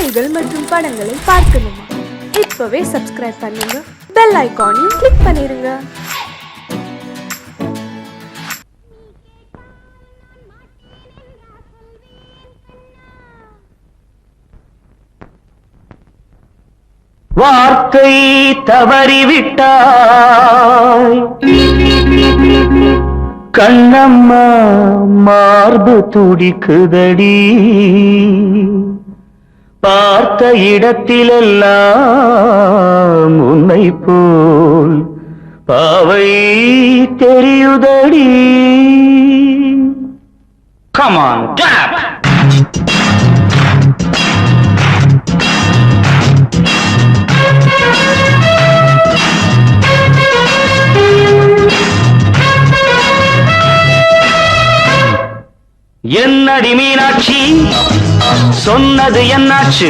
செய்திகள் மற்றும் படங்களை பார்க்கணுமா? இப்பவே சப்ஸ்கிரைப் பண்ணுங்க, பெல் ஐகானையும் கிளிக் பண்ணிருங்க. வார்த்தை தவறிவிட்டாய் கண்ணம்மா, மார்பு துடிக்குதடி. பார்த்த இடத்திலெல்லாம் உன்னை போல் பாவை தெரியுதடி. Come on, clap! என்னடி மீனாட்சி, சொன்னது என்னாச்சு?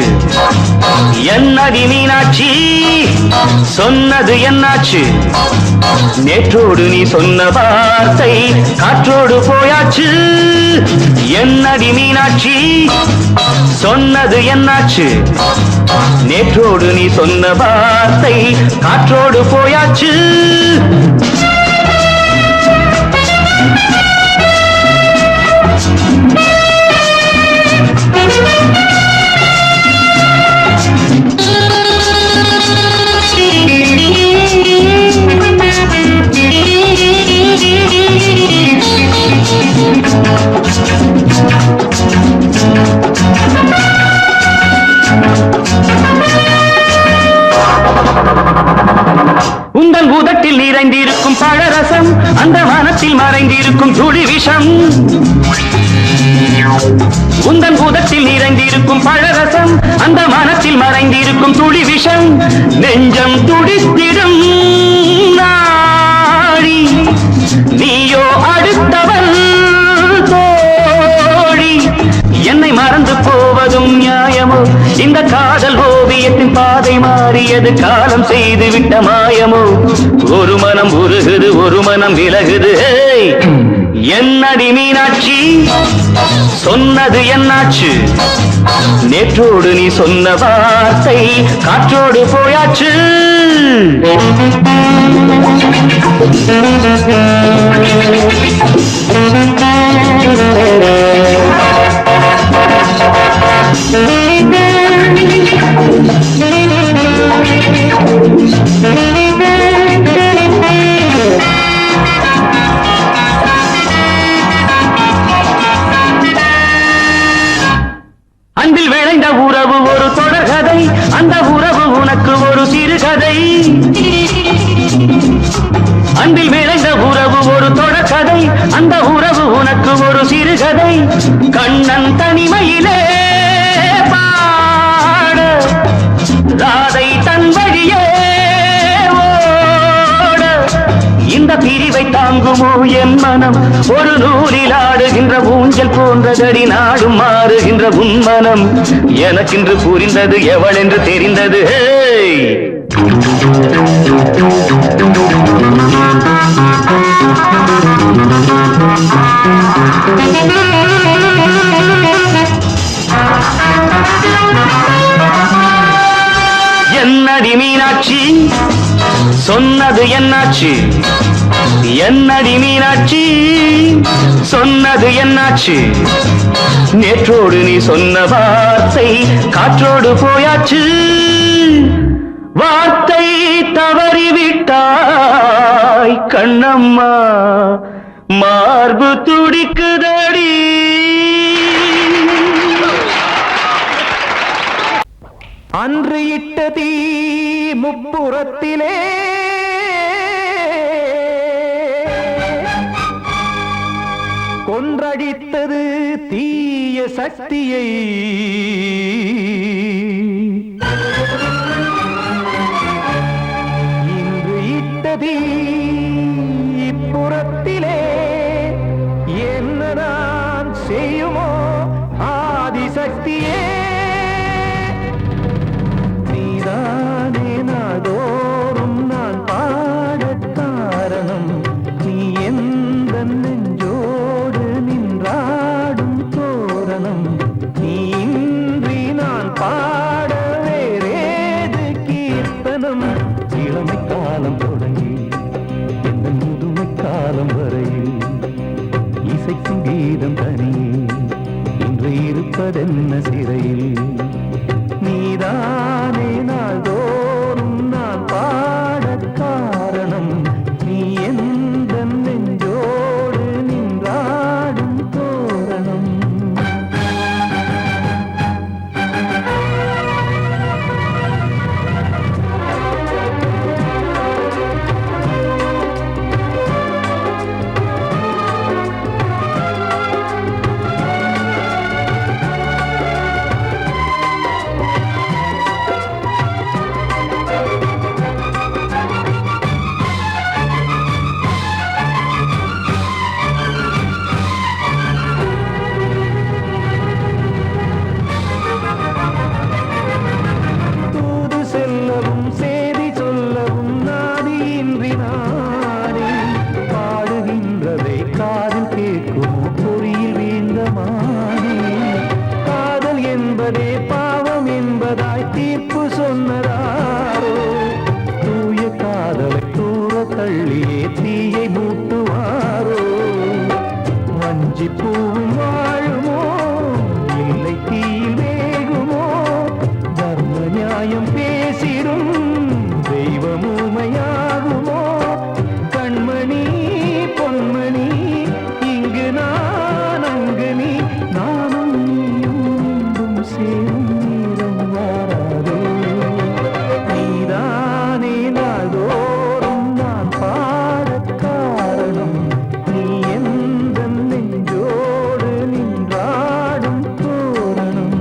என்னடி மீனாட்சி, சொன்னது என்னாச்சு? நேற்றோடு நீ சொன்ன வார்த்தை காற்றோடு போயாச்சு. என்னடி மீனாட்சி, சொன்னது என்னாச்சு? நேற்றோடு நீ சொன்ன வார்த்தை காற்றோடு போயாச்சு. உங்கள் உதட்டில் நிறைந்திருக்கும் பழரசம், அந்த வானத்தில் மறைந்திருக்கும் துளி விஷம். உங்கள் உதட்டில் நிறைந்திருக்கும் பழரசம், அந்த வானத்தில் மறைந்திருக்கும் துளி விஷம். நெஞ்சம் துடித்திடும் நாடி, நீயோ அடுத்தவன் தோழி. என்னை மறந்து போவதும் நியாயமோ? இந்த காதல் ஓவியத்தின் பாதை மாறியது, காலம் செய்து விட்ட மாயமோ? ஒரு மனம் உருகுது, ஒரு மனம் விலகுது. என்னடி மீனாட்சி, சொன்னது என்னாச்சு? நேற்றோடு நீ சொன்ன வார்த்தை காற்றோடு போயாச்சு. அன்பில் விளைந்த உறவு ஒரு தொடர்கதை, அந்த உறவு உனக்கு ஒரு சிறுகதை. அன்பில் விளைந்த உறவு ஒரு தொடர்கதை, அந்த உறவு உனக்கு ஒரு சிறுகதை. கண்ணன் தனிமையிலே பாட, ராதை தன் வழியே ஓட. இந்த பிரிவை தாங்குமோ என் மனம்? ஒரு நூலில் ஆடுகின்ற ஊஞ்சல் போன்றதடி, நாடும் மாறுகின்ற உன்மனம். எனக்கென்று புரிந்தது எவள் என்று தெரிந்தது. என்னடி மீனாட்சி, சொன்னது என்னாச்சு? என்னடி மீனாட்சி, சொன்னது என்னாச்சு? நேற்றோடு நீ சொன்ன வார்த்தை காற்றோடு போயாச்சு. வார்த்தை தவறிவிட்டாய் கண்ணம்மா, மார்பு துடிக்குதடி. அன்று இட்ட தீ முப்புறத்திலே, கொன்றடித்தது தீய சக்தியை. இன்று இட்ட தீ இப்புறத்திலே, என்ன நான் செய்யுமோ ஆதிசக்தியே? நீதானே நாடோறும் நான் பாடக் காரணம், நீ எந்த நெஞ்சோடு நின்றாடும் தோரணம். நீ இன்றி நான் பாட வீதம் தனியே இன்று இருப்பதென்ன சிறையில் நீதானே நாள்தோறும் நான் பாடக் காரணம் நீ எந்த நெஞ்சோடு நின்றாடும் தோரணம் பாவம் என்பதாய் தீர்ப்பு சொன்னதாரோ தூய காதலை தூர தள்ளியே தீயை மூட்டுவாரோ வஞ்சி பூவும் வாழுமோ இல்லை தீயில் வேகுமோ தர்ம நியாயம் பேசிடும் தெய்வம் ஊமையாகுமோ கண்மணி பொன்மணி இங்கு நான் அங்கு நீ நானும் சேரும் நீரம் வாராதே நீதானே நாள்தோறும் நான் பாடக் காரணம் நீ எந்த நெஞ்சோடு நின்றாடும் தோரணம்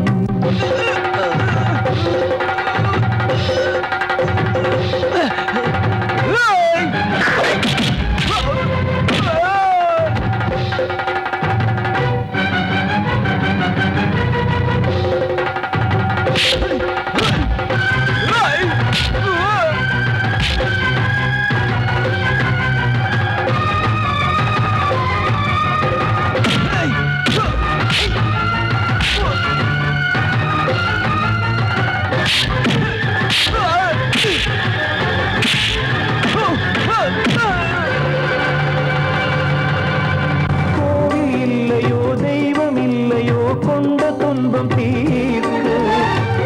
கோவில் இல்லையோ தெய்வம் இல்லையோ கொண்ட துன்பம் தீர்க்க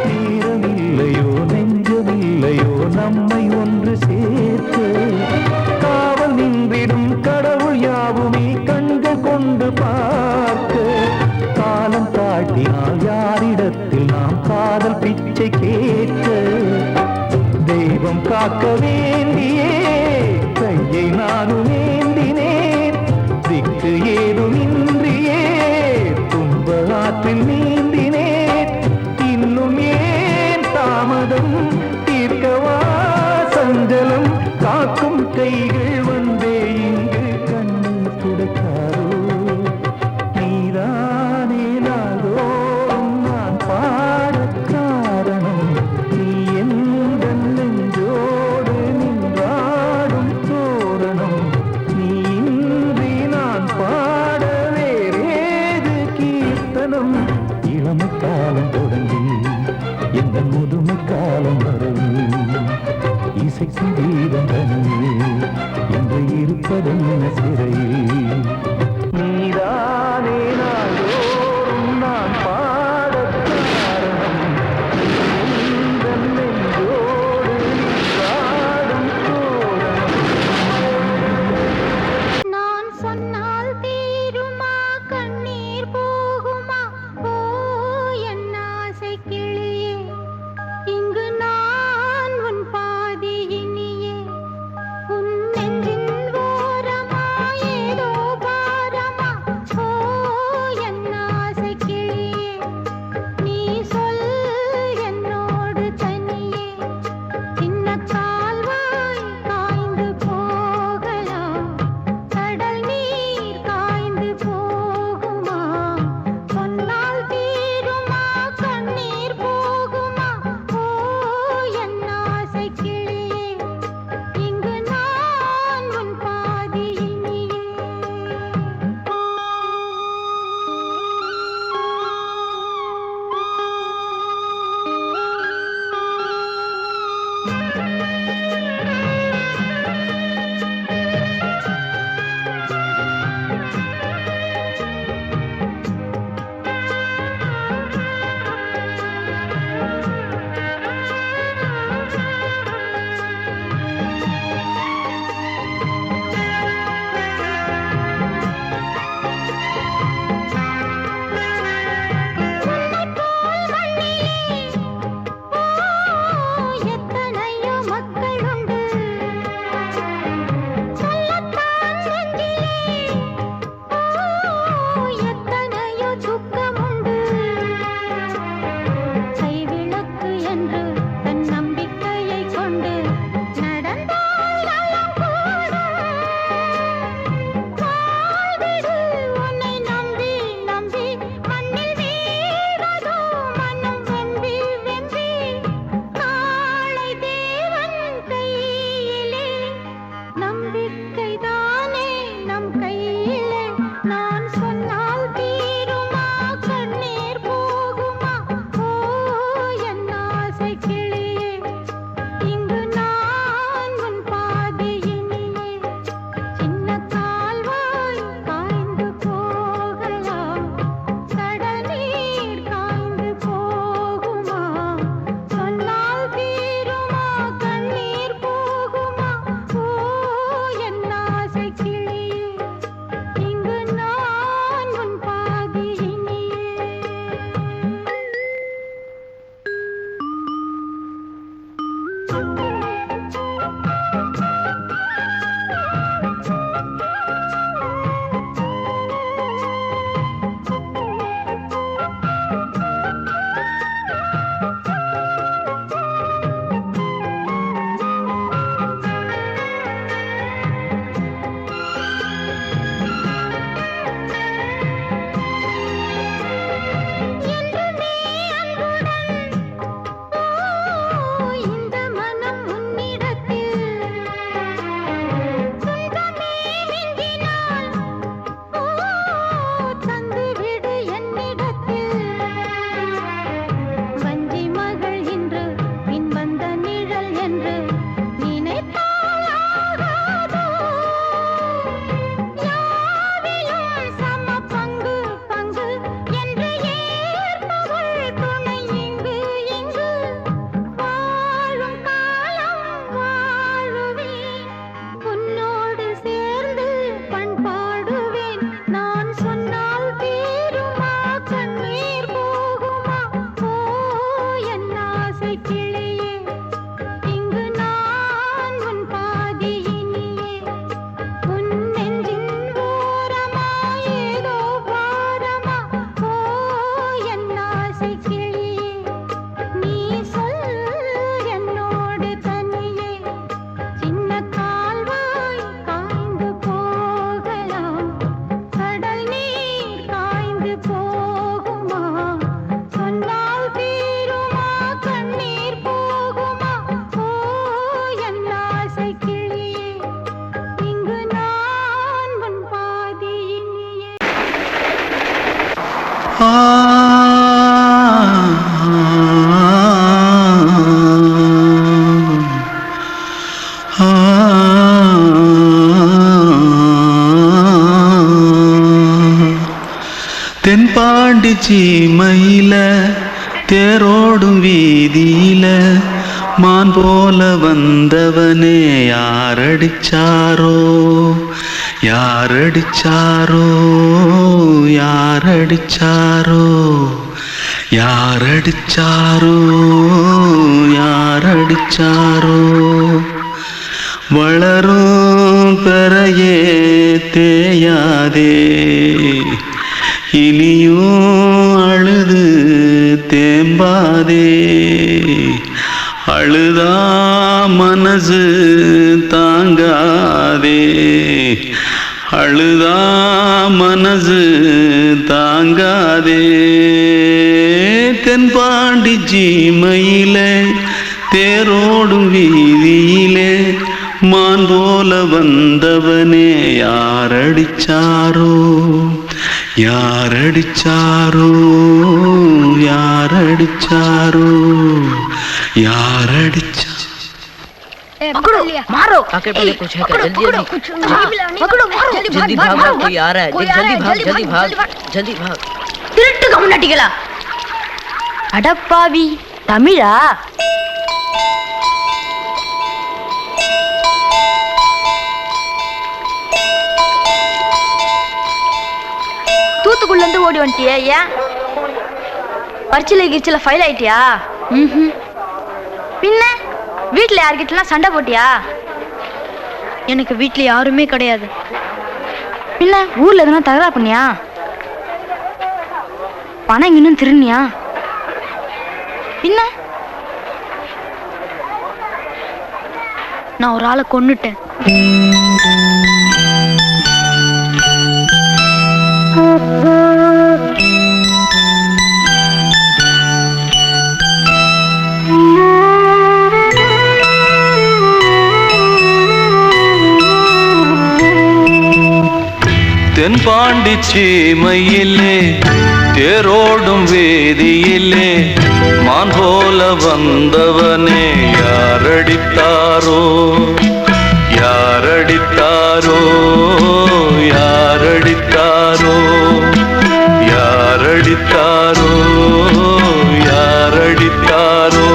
நேரம் இல்லையோ நெஞ்சம் இல்லையோ நம்மை ஒன்று சேர்க்க காவல் நின்றிடும் கடவுள் யாவுமே கண்கள் கொண்டு பார்க்க காலம் காட்டினால் யாரிடத்தில் நாம் காதல் பிச்சை கேட்க தெய்வம் காக்க வேண்டியே கையை நானும் ஏந்தினேன் திக்கு ஏதுமின்றியே துன்ப ஆற்றில் நீந்தினேன் இன்னும் ஏன் தாமதம் தீர்க்கவா சஞ்சலம் காக்கும் கைகள் வந்தே இங்கு கண்ணீர் துடைக்காரோ நீதானே நாள்தோறும் நான் பாடக் காரணம் நீ எந்த நெஞ்சோடு நின்றாடும் தோரணம் நீ இன்றி நான் பாட வேறேது கீர்த்தனம் இளமை காலம் தொடங்கி எந்த முதுமை காலம் வரை இசைக்கு வீதம் தனியே என்று இருப்பதென்ன சிறையில் நீதானே நாள்தோறும் நான் பாடக் காரணம் எந்த நெஞ்சோடு நின்றாடும் தோரணம் நான் சொன்னால் தீருமா கண்ணீர் போகுமா ஓ என் ஆசை கிளியே இங்கு நான் உன் பாதி இனியே உன் நெஞ்சின் ஓரமா ஏதோ பாரமா ஓ என் ஆசை கிளியே நீ சொல் என்னோடு தனியே சின்ன கால்வாய் காய்ந்து போகலாம் கடல் நீர் காய்ந்து போகுமா சொன்னால் தீருமா கண்ணீர் போகுமா ஓ என் ஆசை கிளியே இங்கு நான் உன் பாதி இனியே கிளியே இங்கு நான் உன் பாதியினியே உன் நெஞ்சின் ஓரமா ஏதோ பாரமா ஓ என் ஆசை கிளியே நீ சொல் என்னோடு தனியே சின்ன கால்வாய் காய்ந்து போகலாம் கடல் நீர் காய்ந்து போகுமா சொன்னால் தீருமா கண்ணீர் போகுமா ஓ என் ஆசை கிளியே இங்கு நான் உன் பாதியினியே தென்பாண்டி சீமையில தேரோடும் வீதியில மான் போல வந்தவனே யாரடிச்சாரோ யாரடிச்சாரோ யாரடிச்சாரோ யாரடிச்சாரோ யாரடிச்சாரோ வளரும் பெறையே தேயாதே இனியும் அழுது தேம்பாதே அழுதா மனசு தாங்காதே அழுதா மனசு தாங்காதே தென்பாண்டி சீமையிலே தேரோடும் வீதியிலே மான் போல வந்தவனே யாரடிச்சாரோ யாரடிச்சாரோ யாரடிச்சாரோ யாரடிச்சா पकड़ो मारो आके पहले कुछ है क्या जल्दी जल्दी पकड़ो मारो जल्दी भाग भाग कोई आ रहा है जल्दी भाग जल्दी भाग திருட்டு கம்முனட்டிகளா அடப்பாவி தமிழா தூத்துக்குள்ள இருந்து ஓடி வந்துட்டியா ஏன் பரிச்சையில கிரிச்சில ஃபைல் ஆயிட்டியா பின்ன வீட்டுல யார்கிட்டலாம் சண்டை போட்டியா எனக்கு வீட்டுல யாருமே கிடையாது பின்ன ஊர்ல எதுனா தகராறு பண்ணியா பணம் இன்னும் திருநியா பின்ன நான் ஒரு ஆளை கொன்னுட்டேன் தென்பாண்டி சீமையிலே தேரோடும் வேதியிலே மான் போல வந்தவனே யாரடித்தாரோ யாரடித்தாரோ யாரடித்தாரோ யாரடித்தாரோ யாரடித்தாரோ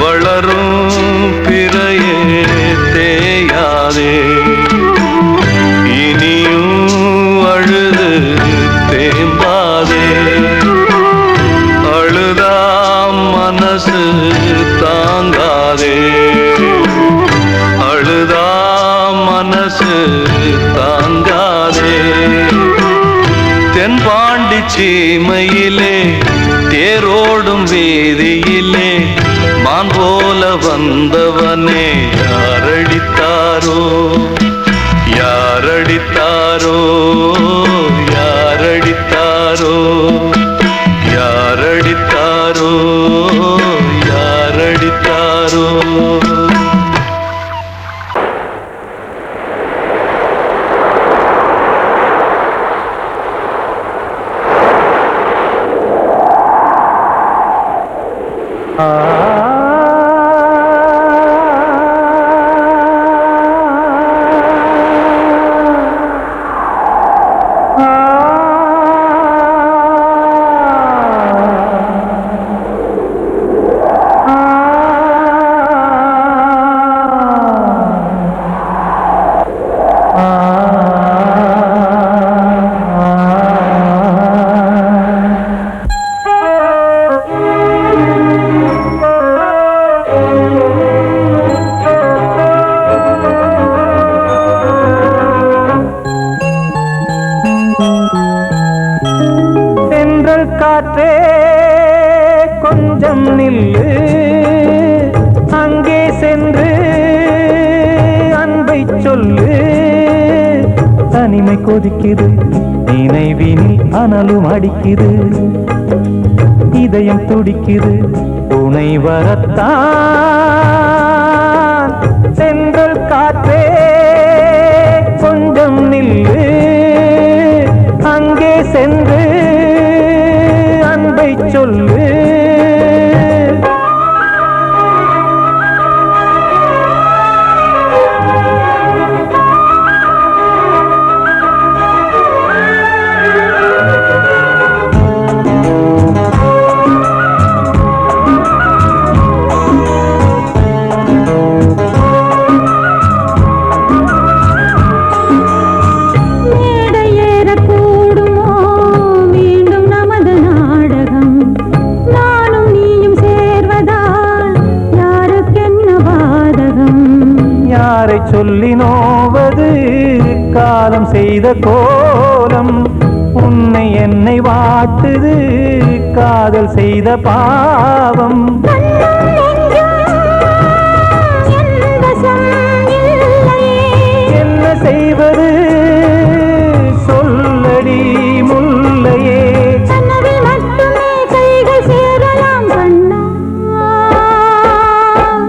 வளரும் பிறையே தேயாதே இனியும் அழுது தேம்பாதே அழுதா மனசு தாங்காதே அழுதா மனசு தாங்காதே தென்பாண்டி சீமையிலே தேரோடும் வீதியிலே மான் போல வந்தவனே யாரடித்தாரோ யாரடித்தாரோ யாரடித்தாரோ யாரடித்தாரோ யாரடித்தாரோ கொஞ்சம் நில்லு அங்கே சென்று அன்பை சொல்லு தனிமை கொதிக்குது நினைவினில் அனலும் அடிக்குது இதயம் துடிக்குது துணை வரத்தான் சென்றல் காற்றே கொஞ்சம் நில்லு அங்கே சென்று அன்பை சொல்லு சொல்லி நோவது காலம் செய்த கோலம் உன்னை என்னை வாட்டுது காதல் செய்த பாவம் என்ன செய்வது சொல்லடி முல்லையே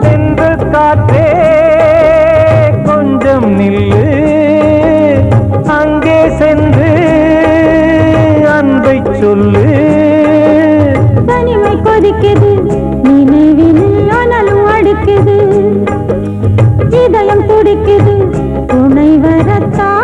சென்று காற்றே நில்லு அங்கே சென்று அன்பை சொல்லு தனிமை கொதிக்குது நினைவினில் அனலும் அடிக்குது இதயம் துடிக்குது துணை வரத்தான்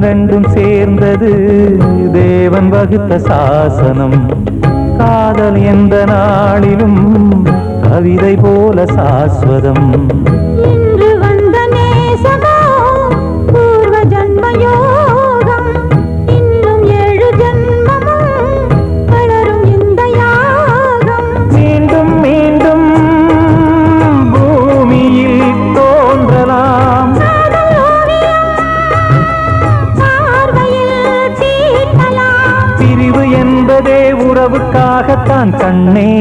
ரெண்டும் சேர்ந்தது தேவன் வகுத்த சாசனம் காதல் எந்த நாளிலும் கவிதை போல சாஸ்வதம் இன்று வந்த நேசமோ பூர்வ ஜன்ம யோகம் இன்னும் 7 ஜன்மமும் வளரும் இந்த யாகம் மீண்டும் மீண்டும் பூமியில் தோன்றலாம் பிரிவு என்பதே உறவுக்காகத்தான் கண்ணே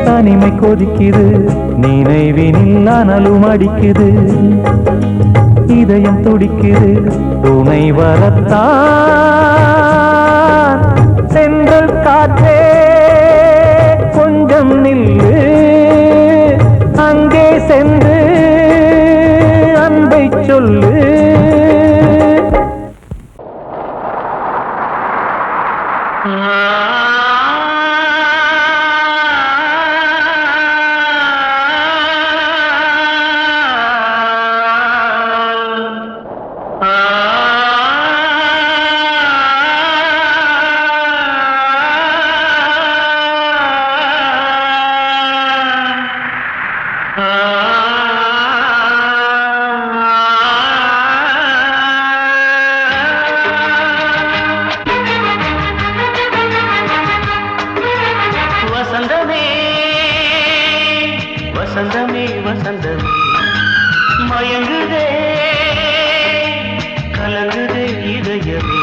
தனிமை கொதிக்குது நினைவினில் அனலும் அடிக்குது இதயம் துடிக்குது துணை வரத்தான் சென்றல் காற்றே கொஞ்சம் நில்லு அங்கே சென்று அன்பை சொல்லு வசந்தமே வசந்தமே மயங்குதே கலங்குதே இதயமே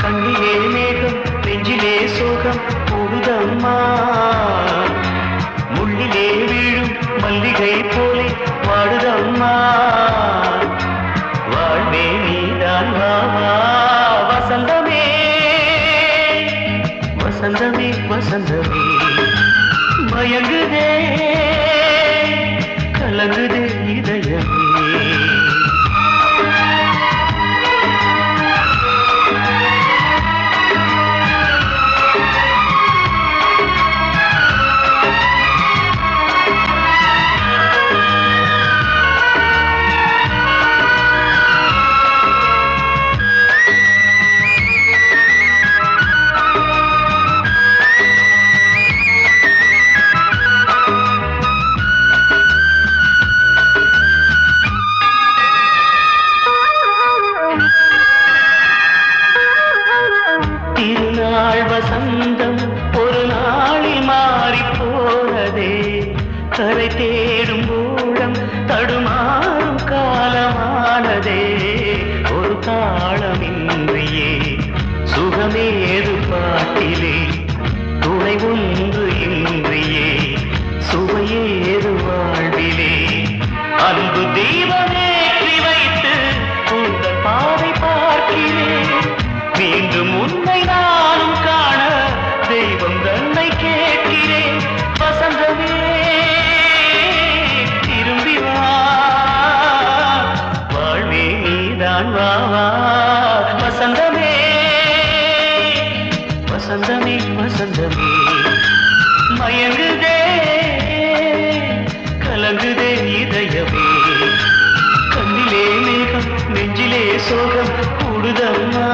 கண்ணிலே மேகம் நெஞ்சிலே சோகம் கூடுதம்மா முள்ளிலே வீழும் மல்லிகை போலே வாடுதம்மா வாழ்வே நீதான் வா வசந்தமே வசந்தமே வசந்தமே வசந்தமே மயங்குதே கலங்குதே இதயமே வசந்தம் ஒரு நாளில் மாறி போனதே கரை தேடும் ஊழம் தடுமாறும் காலமானதே ஒரு தாளமின்றியே சுகமேது பாட்டிலே துணை ஒன்று இன்றியே சுவையேது வாழ்விலே அன்பு தீபமேற்றி வைத்து உங்கள் பாதை பார்க்கிறேன் மீண்டும் உன்னை நானும் காண தெய்வம் தன்னை கேட்கிறேன் வசந்தமே திரும்பி வா வாழ்வே நீதான் வா வா வசந்தமே வசந்தமே வசந்தமே மயங்குதே கலங்குதே இதயமே கண்ணிலே மேகம் நெஞ்சிலே சோகம் கூடுதம்மா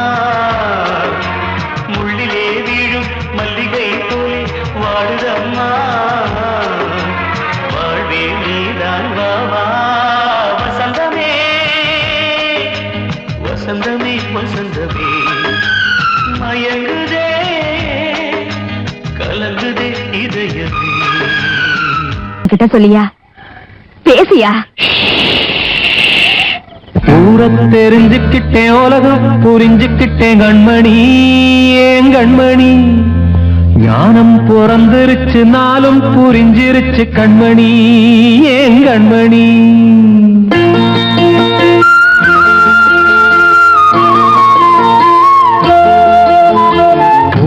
முள்ளிலே வீழும் மல்லிகை போலே வாடுதம்மா வாழ்வே நீதான் வா வா வசந்தமே வசந்தமே வசந்தமே மயங்குதே கலங்குதே இதயமே கிட்ட சொல்லியா பேசியா ஊரத் தெரிஞ்சுக்கிட்டேன் உலகம் புரிஞ்சுக்கிட்டேன் கண்மணி ஏன் கண்மணி ஞானம் பிறந்திருச்சு நாளும் புரிஞ்சிருச்சு கண்மணி ஏன் கண்மணி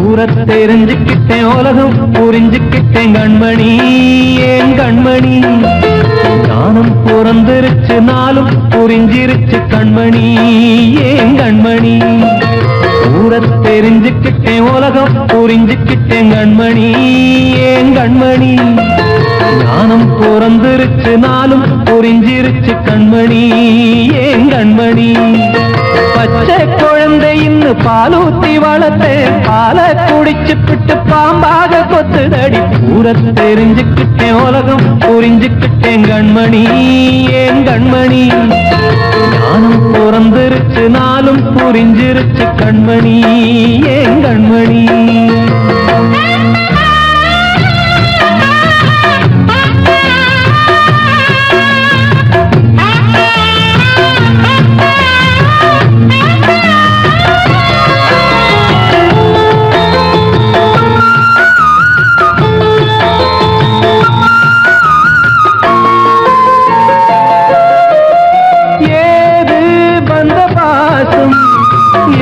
ஊரத் தெரிஞ்சுக்கிட்டேன் உலகம் புரிஞ்சுக்கிட்டேன் கண்மணி ஏன் கண்மணி ஞானம் பிறந்திருச்சு நாளும் புரிஞ்சிருச்சு கண்மணி ஏன் கண்மணி ஊரத் தெரிஞ்சுக்கிட்டேன் உலகம் புரிஞ்சுக்கிட்டேன் கண்மணி ஏன் கண்மணி ஞானம் பிறந்திருச்சு நாளும் புரிஞ்சிருச்சு கண்மணி ஏன் கண்மணி பச்சை குழந்தை இன்னும் பாலூத்தி வளர்த்தேன் பாலை குடிச்சு பிட்டு பாம்பாக கொத்துதடி ஊரத் தெரிஞ்சுக்கிட்டேன் உலகம் புரிஞ்சுக்கிட்டேன் கண்மணி ஏன் கண்மணி ஞானம் பிறந்திருச்சு நாளும் புரிஞ்சிருச்சு கண்மணி ஏன் கண்மணி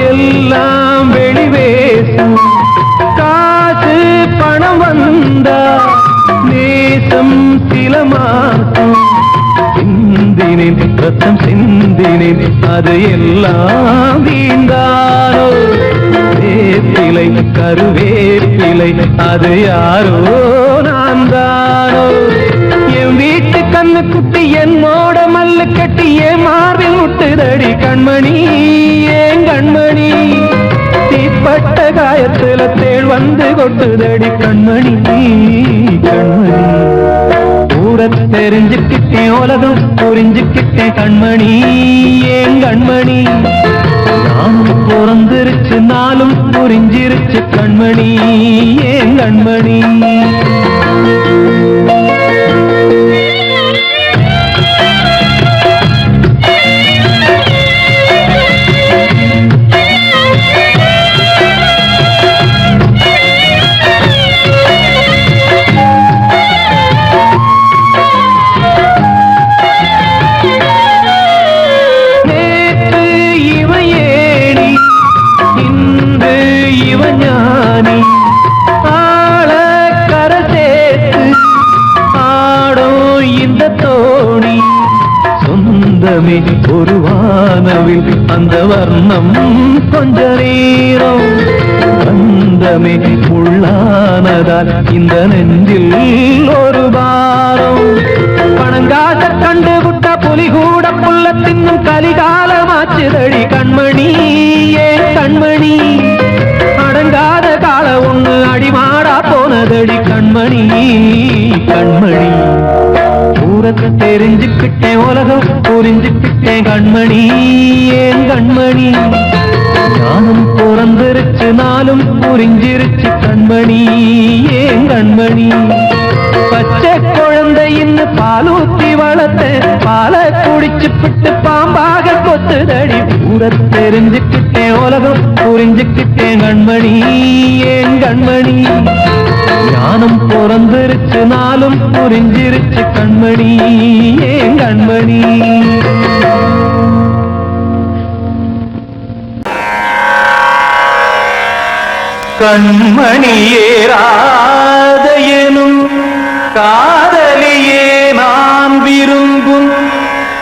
எல்லாம் வெளிவேசம் காசு பணம் வந்தா நேசம் சில மாசம் சிந்தினேன் ரத்தம் சிந்தினேன் அது எல்லாம் வீந்தாரோ வேப்பிலை கருவேப்பிலை அது யாரோ நான் தானோ என் வீட்டு கண்ணு குட்டி என்னோட மல்லு கட்டி என் மார்பில் முட்டுதடி கண்மணி ஏன் கண்மணி தீப்பட்ட காயத்துல தேள் வந்து கொட்டுதடி கண்மணி கண்மணி ஊரத் தெரிஞ்சுக்கிட்டேன் உலகம் புரிஞ்சுக்கிட்டேன் கண்மணி ஏன் கண்மணி நானும் பிறந்திருச்சு நாளும் புரிஞ்சிருச்சு கண்மணி ஏன் கண்மணி வானவில் அந்த வர்ணம் கொஞ்ச நேரம் பந்தமே உள்ளானதால் இந்த நெஞ்சில் ஒரு பாரம் பணங்காச கண்டு விட்ட புலி கூட புல்ல தின்னும் கலிகாலமாச்சுதடி கண்மணி ஏன் கண்மணி அடங்காத கால ஒண்ணு அடிமாடா போனதடி கண்மணி கண்மணி தூரத்தை தெரிஞ்சுக்கிட்டேன் உலகம் புரிஞ்சுக்கிட்டேன் கண்மணி ஏன் கண்மணி ஞானம் பிறந்திருச்சு நாளும் புரிஞ்சிருச்சு கண்மணி ஏன் கண்மணி பச்சை குழந்தையின் பாலூத்தி வளர்த்த பாலை குடிச்சுப்பிட்டு பாம்பாக கொத்துதடி ஊரை தெரிஞ்சுக்கிட்டேன் உலகம் புரிஞ்சுக்கிட்டேன் கண்மணி ஏன் கண்மணி ஞானம் பிறந்திருச்சு நாளும் புரிஞ்சிருச்சு கண்மணி ஏன் கண்மணி கண்மணியே ராதையனும் காதலியே நான் விரும்பும்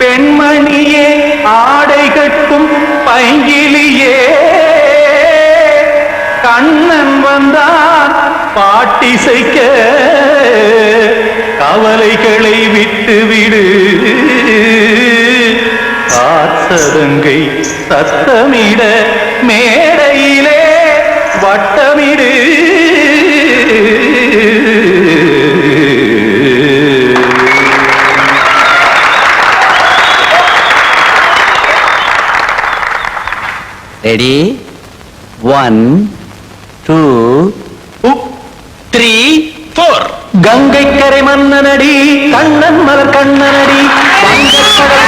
பெண்மணியே ஆடை கட்டும் பைங்கிலியே கண்ணன் வந்தான் பாட்டிசைக்க கவலைகளை விட்டுவிடு காத்ததங்கை சத்தமிட மேடையிலே வட்டமிடு ரெடி 1 2 3 4 கங்கை கரை மன்னனடி கண்ணன் மலர் கண்ணனடி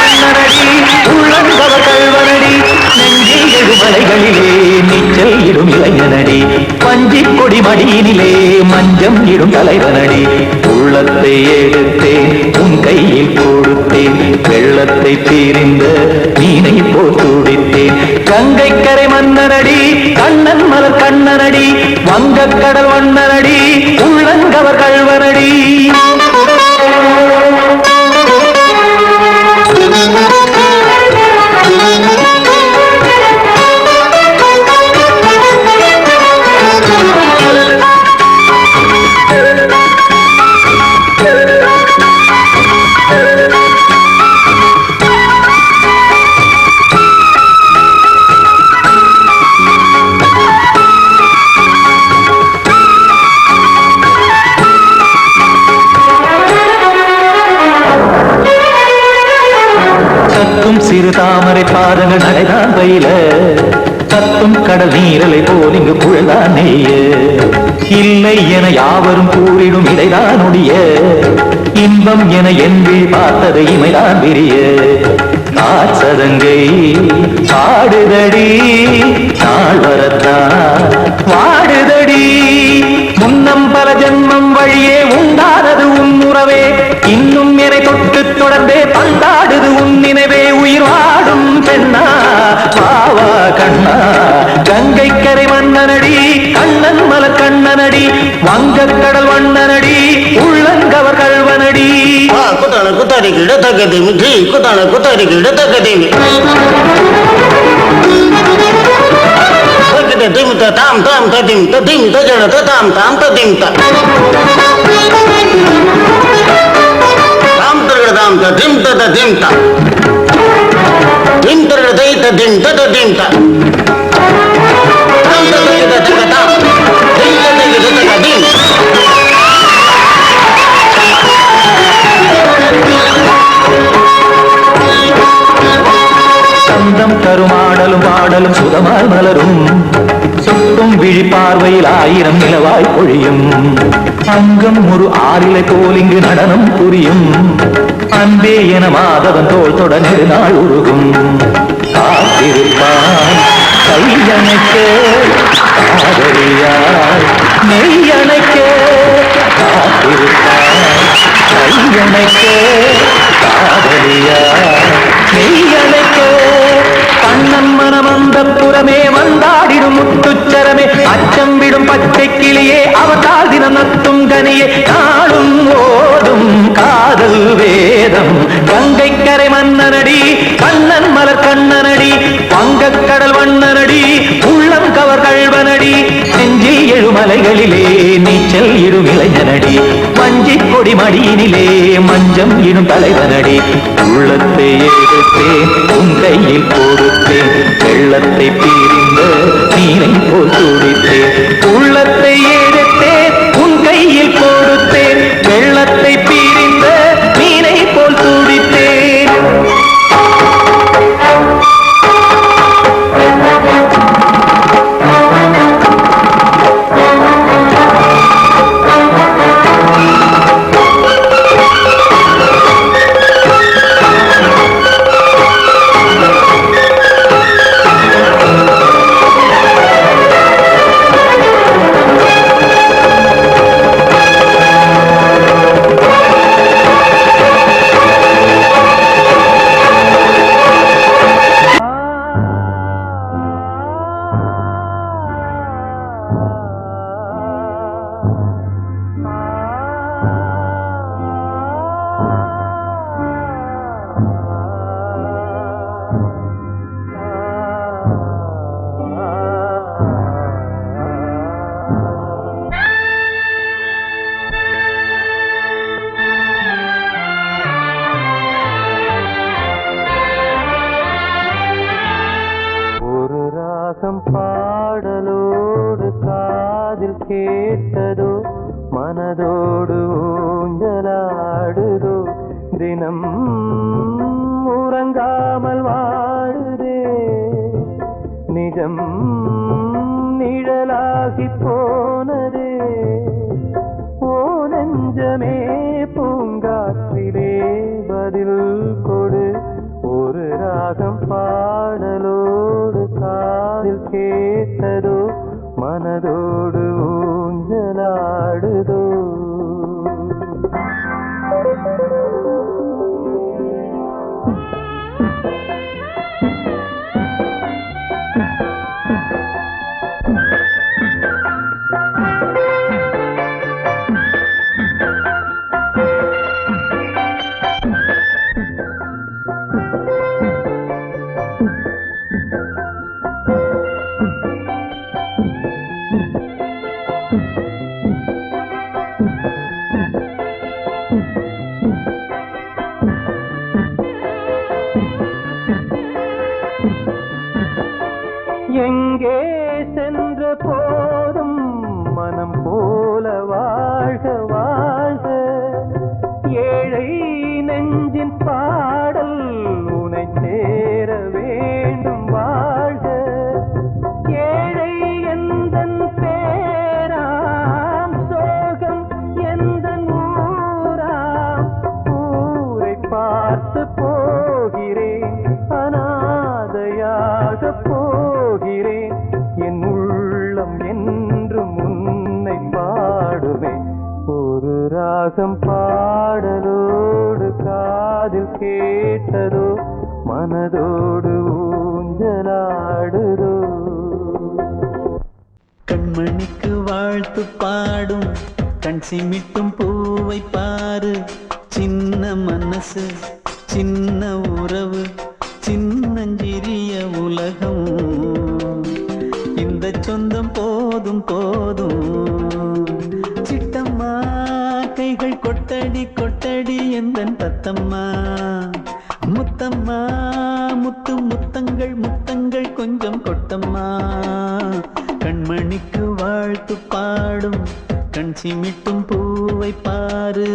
கண்ணனடி உள்ளங்கவர் கல்வனடி நெஞ்சில் எழுமலைகளிலே நீச்சல் இடும் இளைஞனடி பஞ்சி கொடி மடியினிலே மஞ்சம் இடும் தலைவனடி உள்ளத்தை எடுத்தேன் உன் கையில் கொடுத்தேன் வெள்ளத்தை தீரிந்த மீனை போல் துடித்தேன் கங்கை கரை மன்னனடி கண்ணன் மலர் கண்ணனடி வங்கக் கடல் வண்ணனடி உள்ளங்கவர் கல்வனடி சிறு தாமரை பாதங்கள் நடைதான் பயில கத்தும் கடல் நீரலை போல் இங்கு குழல்தான் நெய்ய இல்லை என யாவரும் கூறிடும் இடைதான் உடைய இன்பம் என என்பி பார்த்தது இமைதான் விரிய காசதங்கை பாடுதடி நாள் வரத்தான் வாடுதடி முன்னம் பல ஜென்மம் வழியே உண்டானது உன் உறவே இன்னும் என்னை தொட்டு தொடர்ந்தே பந்தாடுது உன் நினைவே உயிர் வாடும் பெண்ணா பாவா கண்ணா கங்கை கரை மன்னனடி கண்ணன் மலர் கண்ணனடி வங்கக் கடல் வண்ணனடி உள்ளங்கவர் கல்வனடி குத்தான குத்தாரிக்கு இடத்தக்கதேமி ஜி குத்தான குத்தாரிக்கு இடத்தக்கதேமி திமித்த தாம் தாம் ததிமித்த திமித்த ஜனத தாம் தாம் ததிமித்த தாம் தரகட தாம் ததிமித்த ததிமித்த திம் தரகட தை ததிமித்த ததிமித்த தாம் தரகட தகதாம் திம் தரகட தகதிம் சந்தம் கருமாடலும் பாடலும் சுதமால் மலரும் சுட்டும் விழி பார்வையில் ஆயிரம் நிலவாய் பொழியும் அங்கம் ஒரு ஆறிலை போல் இங்கு நடனம் புரியும் அன்பே என மாதவன் தோள் தொட நெடுநாள் உருகும் காத்திருப்பான் கையணைக்க காதலியாய் மெய்யணைக்க காத்திருப்பான் கையணைக்க காதலியாய் மெய்யணைக்க கண்ணன் மனம் அந்த புறமே வந்தாடிடும் முத்துச்சரமே அச்சம் விடும் பச்சை கிளியே அவதால் தினம் நத்தும் கனியே நாளும் ஓடும் காதல் வேதம் கங்கை கரை மன்னனடி கண்ணன் மலர் கண்ணனடி மலைகளிலே நீச்சல் இடும் இளைஞனடி வஞ்சி கொடி மடியினிலே மஞ்சம் இடும் தலைவனடி உள்ளத்தை எடுத்தேன் உன் கையில் கொடுத்தேன் வெள்ளத்தை பிரிந்த நீரை போல் துடித்தேன் உள்ளத்தை எடுத்தேன் உன் கையில் கொடுத்தேன் வெள்ளத்தை பிரிந்த நீரை போல் துடித்தேன் பாடலோடு காதில் கேட்டதோ மனதோடு ஊஞ்சலாடுதோ தினம் உறங்காமல் வாடுதே நிஜம் நிழலாகி போனதே ஓ நெஞ்சமே பூங்காற்றிலே பதில் கொடு ஒரு ராகம் பாடலோடு காதில் கேட்டதோ மனதோடு ஊஞ்சலாடுதோ எங்கே சென்ற போதும் மனம் போல வாழ்க வாழ்க ஏழை நெஞ்சின் பாடல் உனை சேர வேண்டும் வாழ்க ஏழை எந்தன் பேராம் சோகம் எந்தன் ஊராம் ஊரை பார்த்து போகிறேன் அநாதையாக போகிறேன் என் உள்ளம் என்றும் உன்னை பாடுமே ஒரு ராகம் பாடலோடு காதில் கேட்டதோ மனதோடு ஊஞ்சலாடுதோ கண்மணிக்கு வாழ்த்து பாடும் கண் சிமிட்டும் பூவை பாரு சின்ன மனசு சின்ன உறவு சின்னஞ்சிறிய உலகம் இந்த சொந்தம் போதும் போதும் சிட்டம்மா கைகள் கொட்டடி கொட்டடி எந்தன் தத்தம்மா முத்தம்மா முத்து முத்தங்கள் முத்தங்கள் கொஞ்சம் கொட்டம்மா கண்மணிக்கு வாழ்த்து பாடும் கண் சிமிட்டும் பூவை பாரு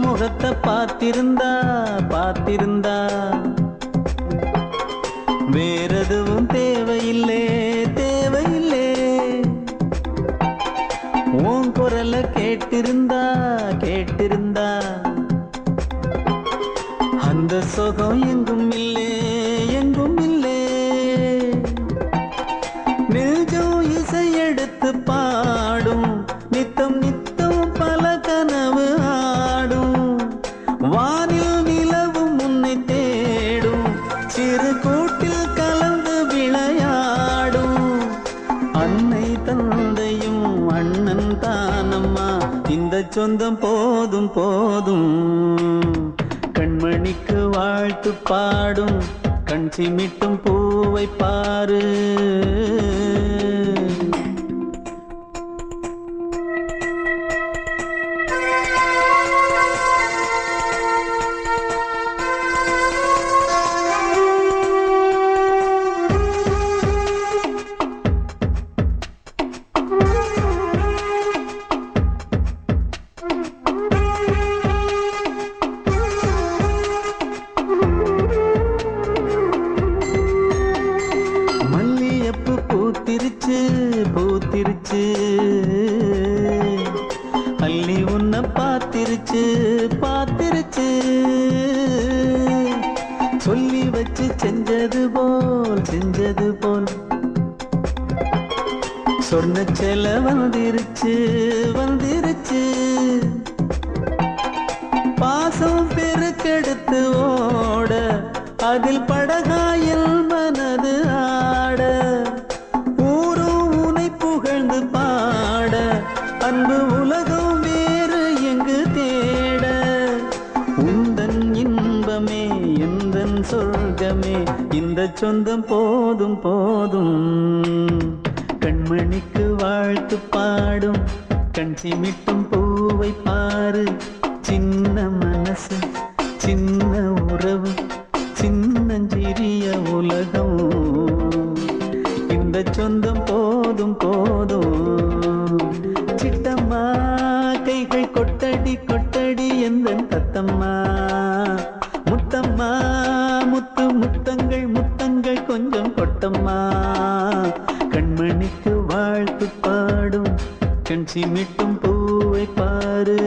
முகத்தை பார்த்திருந்தா பார்த்திருந்தா வேறெதுவும் தேவையில்லை தேவையில்லை உன் குரல கேட்டிருந்தா கேட்டிருந்தா அந்த சுகம் எங்கும் இல்லை எங்கும் இல்லை நெஞ்சம் இசை எடுத்து பாடும் சொந்தம் போதும் போதும். கண்மணிக்கு வாழ்த்து பாடும் கண் சிமிட்டும் பூவை பாரு. பூத்திருச்சு அள்ளி உன்னை பார்த்திருச்சு பார்த்திருச்சு. சொல்லி வச்சு செஞ்சது போல் சொன்ன செல வந்துருச்சு வந்துருச்சு. பாசம் பெருக்கெடுத்து ஓட அதில் படகாயில் மனது ஆட. புகழ்ந்து பாட அன்பு உலகம் வேறு எங்கு தேட. உந்தன் இன்பமே எந்தன் சொர்க்கமே இந்த சொந்தம் போதும் போதும். கண்மணிக்கு வாழ்த்து பாடும் கண் சிமிட்டும் பூவை பாரு. சின்ன மனசு சின்ன உறவு சின்னஞ்சிறிய உலகம் இந்த சொந்தம் போதும் போதும். சிட்டம்மா கைகள் கொட்டடி கொட்டடி எந்தன் தத்தம்மா. முத்தம்மா முத்து முத்தங்கள் முத்தங்கள் கொஞ்சம் கொட்டம்மா. கண்மணிக்கு வாழ்த்து பாடும் கண் சிமிட்டும் பூவை பாரு.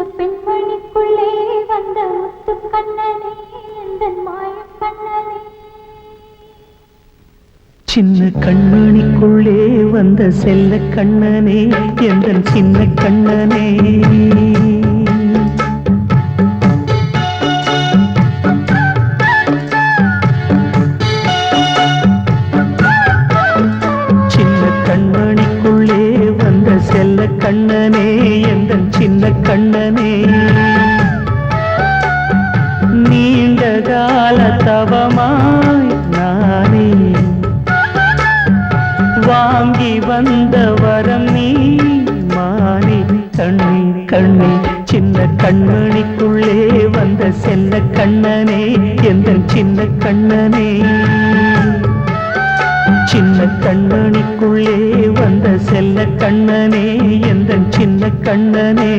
பெண்மணிக்குள்ளே வந்த முத்து கண்ணனே எந்தன் மாய கண்ணனே சின்ன கண்மணிக்குள்ளே வந்த செல்ல கண்ணனே எந்தன் சின்ன கண்ணனே செல்ல கண்ணனே எந்தன் சின்ன கண்ணனே நீண்ட கால தவமாய் நானே வாங்கி வந்த வரம் நீ மானே கண்ணே கண்ணே சின்ன கண்மணிக்குள்ளே வந்த செல்ல கண்ணனே எந்தன் சின்ன கண்ணனே சின்ன கண்ணனுக்குள்ளே வந்த செல்ல கண்ணனே எந்தன் சின்ன கண்ணனே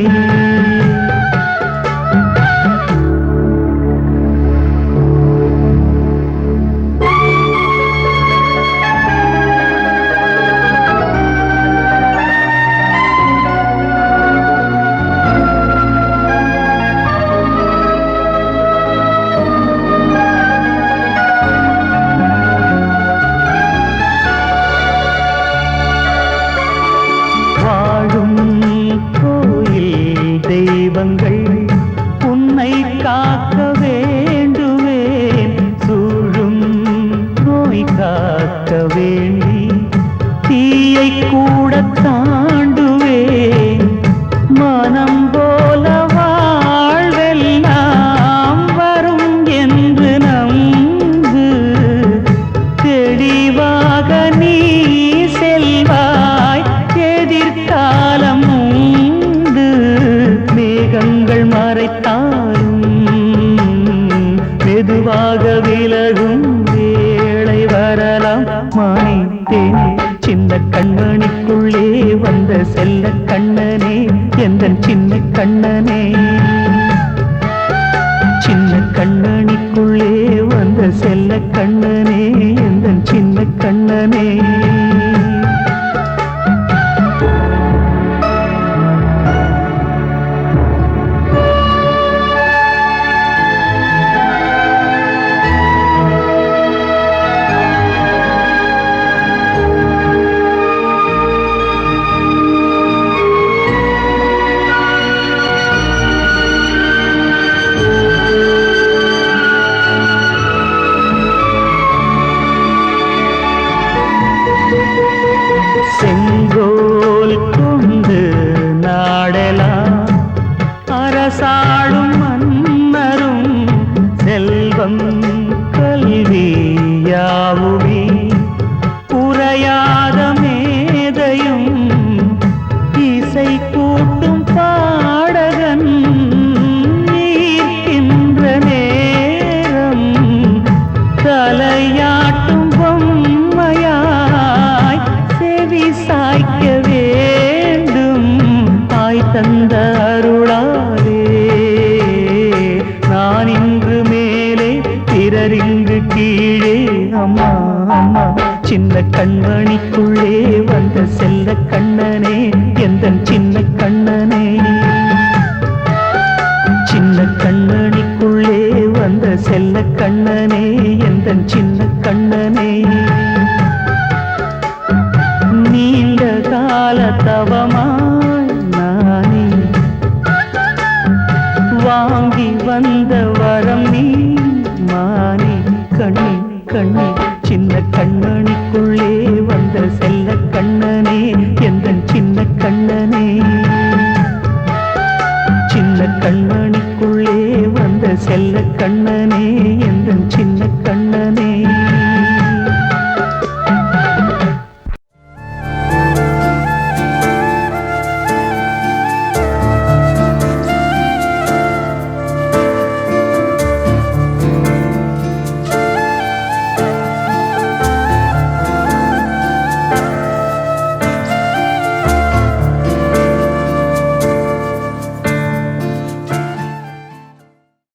உன்னை காக்க வேண்டுவேன் சூழும் நோய் காக்க வேண்டி தீயை கூட தாண்டுவேன் மனம் போல வாழ்வெல்லாம் வரும் என்று நம்பு தெளிவாக நீ செல்வாய் எதிர்காலம் மேகங்கள் மறைத்தாலும் மெதுவாக விலகும் வேளை வரலாம் மானித்தேனே சின்ன கண்மணிக்குள்ளே வந்த செல்ல கண்ணனே எந்தன் சின்ன கண்ணனே சின்ன கண்ணனிக்குள்ளே வந்த செல்ல கண்ணனே எந்தன் சின்ன கண்ணனே செங்கோல் கொண்டு நாடலாம் அரசாளும் மன்னரும் செல்வம் கல்வியாவுமே உரையாத மேதையும் இசை கூட்டும் பாடகன் ஈர்க்கின்ற நேரம் தலையாட்டும் பொம்மையாய் செவி சாய்க்க வேண்டும் தாய் தந்த அருளாலே நான் இன்று மேலே பிறரிங்கு கீழே அம்மா அம்மா சின்ன கண்மணிக்குள்ளே வந்த செல்ல கண்ணனே எந்தன் சின்ன கண்ணனே சின்ன கண்ணனிக்குள்ளே வந்த செல்ல கண்ணனே எந்தன் சின்ன கண்ணனே நீண்ட கால தவமாய் நானே வாங்கி வந்த வரம் நீ மானே கண்ணே கண்ணே சின்ன கண்ண